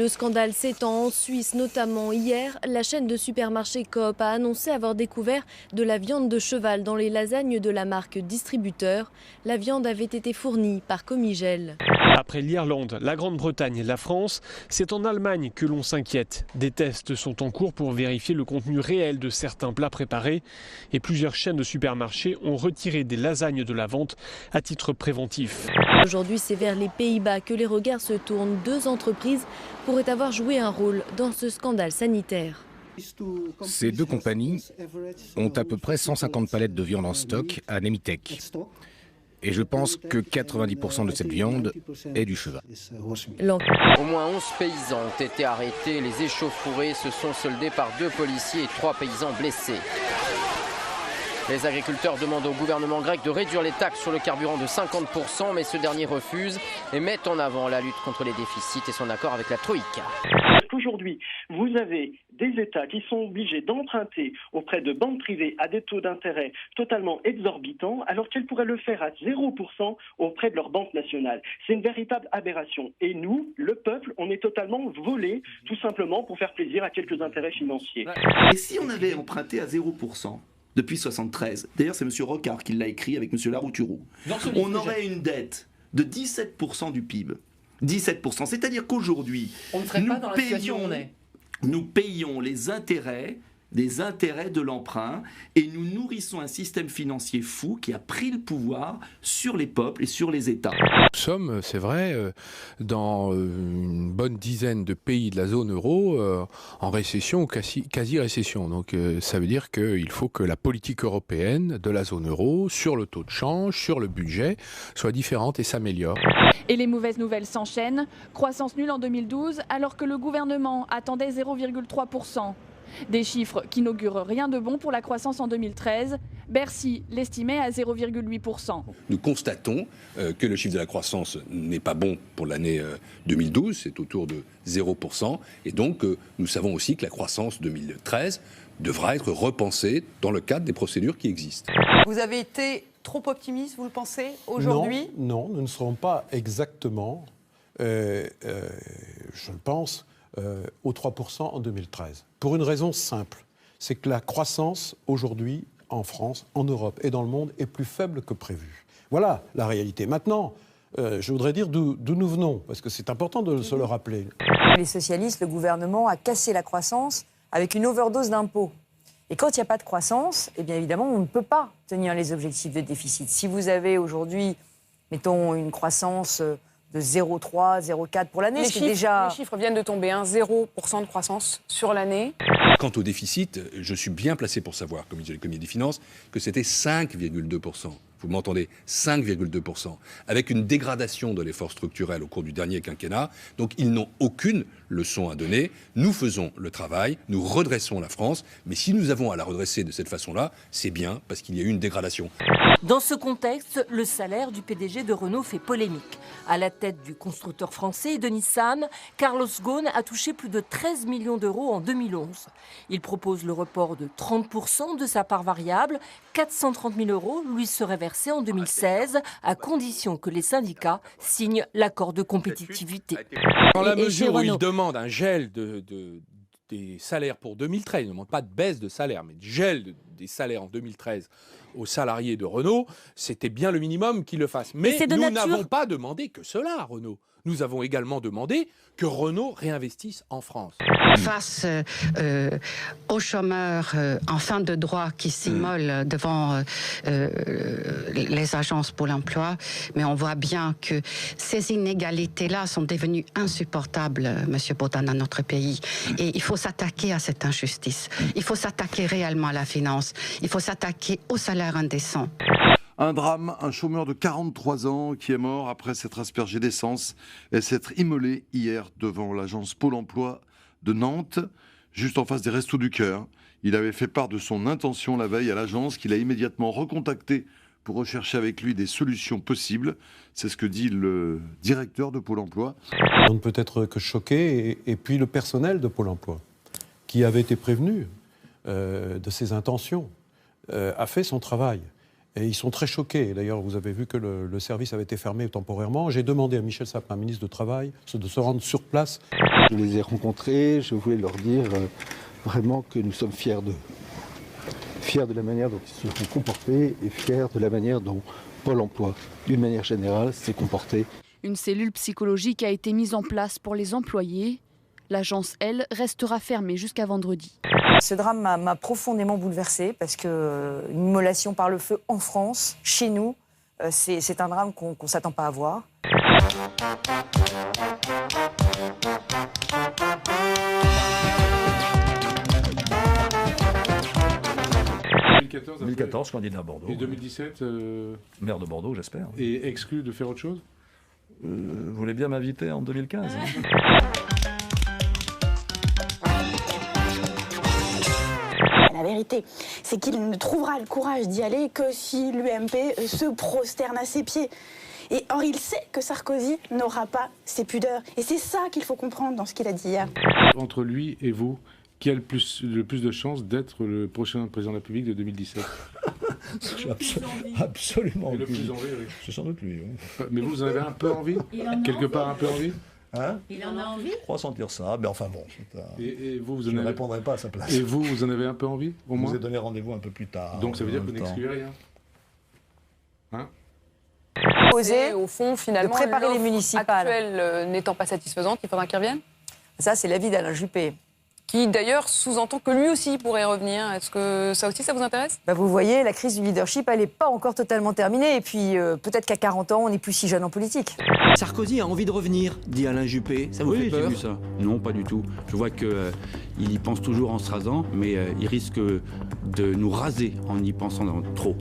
le scandale s'étend en Suisse, notamment hier. La chaîne de supermarchés Coop a annoncé avoir découvert de la viande de cheval dans les lasagnes de la marque Distributeur. La viande avait été fournie par Comigel. Après l'Irlande, la Grande-Bretagne et la France, c'est en Allemagne que l'on s'inquiète. Des tests sont en cours pour vérifier le contenu réel de certains plats préparés. Et plusieurs chaînes de supermarchés ont retiré des lasagnes de la vente à titre préventif. Aujourd'hui, c'est vers les Pays-Bas que les regards se tournent. 2 entreprises pourraient avoir joué un rôle dans ce scandale sanitaire. Ces 2 compagnies ont à peu près 150 palettes de viande en stock à Nemitech. Et je pense que 90% de cette viande est du cheval. Au moins 11 paysans ont été arrêtés. Les échauffourées se sont soldées par 2 policiers et 3 paysans blessés. Les agriculteurs demandent au gouvernement grec de réduire les taxes sur le carburant de 50%, mais ce dernier refuse et met en avant la lutte contre les déficits et son accord avec la Troïka. Aujourd'hui, vous avez des États qui sont obligés d'emprunter auprès de banques privées à des taux d'intérêt totalement exorbitants, alors qu'elles pourraient le faire à 0% auprès de leur banque nationale. C'est une véritable aberration. Et nous, le peuple, on est totalement volé, tout simplement pour faire plaisir à quelques intérêts financiers. Et si on avait emprunté à 0% depuis 1973, d'ailleurs c'est M. Rocard qui l'a écrit avec M. Larouturou, on aurait une dette de 17% du PIB. 17%, c'est-à-dire qu'aujourd'hui, nous payons les intérêts de l'emprunt et nous nourrissons un système financier fou qui a pris le pouvoir sur les peuples et sur les États. Nous sommes, c'est vrai, dans une bonne dizaine de pays de la zone euro en récession ou quasi-récession. Donc ça veut dire qu'il faut que la politique européenne de la zone euro, sur le taux de change, sur le budget, soit différente et s'améliore. Et les mauvaises nouvelles s'enchaînent. Croissance nulle en 2012 alors que le gouvernement attendait 0,3%. Des chiffres qui n'augurent rien de bon pour la croissance en 2013. Bercy l'estimait à 0,8%. Nous constatons que le chiffre de la croissance n'est pas bon pour l'année 2012, c'est autour de 0%. Et donc nous savons aussi que la croissance 2013 devra être repensée dans le cadre des procédures qui existent. Vous avez été trop optimiste, vous le pensez, aujourd'hui ? Non, nous ne serons pas exactement, je le pense, aux 3% en 2013. Pour une raison simple, c'est que la croissance aujourd'hui en France, en Europe et dans le monde est plus faible que prévu. Voilà la réalité. Maintenant, je voudrais dire d'où nous venons, parce que c'est important de se le rappeler. Les socialistes, le gouvernement a cassé la croissance avec une overdose d'impôts. Et quand il n'y a pas de croissance, eh bien évidemment, on ne peut pas tenir les objectifs de déficit. Si vous avez aujourd'hui, mettons, une croissance de 0,3, 0,4 pour l'année, c'est déjà... Les chiffres viennent de tomber, 0% de croissance sur l'année. Quant au déficit, je suis bien placé pour savoir, comme dit le comité des finances, que c'était 5,2%. Vous m'entendez, 5,2%, avec une dégradation de l'effort structurel au cours du dernier quinquennat. Donc ils n'ont aucune leçon à donner. Nous faisons le travail, nous redressons la France, mais si nous avons à la redresser de cette façon-là, c'est bien parce qu'il y a eu une dégradation. Dans ce contexte, le salaire du PDG de Renault fait polémique. À la tête du constructeur français et de Nissan, Carlos Ghosn a touché plus de 13 millions d'euros en 2011. Il propose le report de 30% de sa part variable. 430 000 euros lui seraient versés en 2016, à condition que les syndicats signent l'accord de compétitivité. Dans la mesure où il demande un gel des salaires pour 2013, il ne demande pas de baisse de salaire, mais de gel des salaires en 2013 aux salariés de Renault, c'était bien le minimum qu'il le fasse. Mais nous n'avons pas demandé que cela à Renault. Nous avons également demandé que Renault réinvestisse en France. Face aux chômeurs en fin de droit qui s'immolent devant les agences pour l'emploi, mais on voit bien que ces inégalités-là sont devenues insupportables, Monsieur Baudin, dans notre pays. Et il faut s'attaquer à cette injustice. Il faut s'attaquer réellement à la finance. Il faut s'attaquer au salaire indécent. Un drame, un chômeur de 43 ans qui est mort après s'être aspergé d'essence et s'être immolé hier devant l'agence Pôle emploi de Nantes, juste en face des Restos du Cœur. Il avait fait part de son intention la veille à l'agence qu'il a immédiatement recontacté pour rechercher avec lui des solutions possibles. C'est ce que dit le directeur de Pôle emploi. On ne peut être que choqué, et puis le personnel de Pôle emploi, qui avait été prévenu de ses intentions, a fait son travail. Et ils sont très choqués. D'ailleurs, vous avez vu que le service avait été fermé temporairement. J'ai demandé à Michel Sapin, ministre du Travail, de se rendre sur place. Je les ai rencontrés, je voulais leur dire vraiment que nous sommes fiers d'eux. Fiers de la manière dont ils se sont comportés et fiers de la manière dont Pôle emploi, d'une manière générale, s'est comporté. Une cellule psychologique a été mise en place pour les employés. L'agence, elle, restera fermée jusqu'à vendredi. Ce drame m'a profondément bouleversée parce qu'une immolation par le feu en France, chez nous, c'est un drame qu'on ne s'attend pas à voir. En 2014, candidat à Bordeaux. Et 2017 maire de Bordeaux, j'espère. Et exclu de faire autre chose Vous voulez bien m'inviter en 2015 La vérité, c'est qu'il ne trouvera le courage d'y aller que si l'UMP se prosterne à ses pieds. Et or, il sait que Sarkozy n'aura pas ses pudeurs. Et c'est ça qu'il faut comprendre dans ce qu'il a dit hier. Entre lui et vous, qui a le plus de chances d'être le prochain président de la République de 2017 Absolument. Et le plus envie, oui. C'est sans doute lui, oui. Mais vous en avez un peu envie Quelque part un peu envie Hein? Il en a envie? Je crois sentir ça, mais enfin bon. Et vous je ne répondrai pas à sa place. Et vous en avez un peu envie, au moins? Je vous ai donné rendez-vous un peu plus tard. Donc ça veut dire que vous n'excluez rien? Hein? Posé, au fond, finalement, de préparer les municipales actuelle n'étant pas satisfaisante, il faudra qu'il revienne. Ça, c'est l'avis d'Alain Juppé. Qui d'ailleurs sous-entend que lui aussi pourrait revenir. Est-ce que ça aussi, ça vous intéresse? Vous voyez, la crise du leadership, elle n'est pas encore totalement terminée. Et puis, peut-être qu'à 40 ans, on n'est plus si jeune en politique. Sarkozy a envie de revenir, dit Alain Juppé. Ça vous fait peur? Oui, j'ai vu ça. Non, pas du tout. Je vois qu'il y pense toujours en se rasant, mais il risque de nous raser en y pensant trop.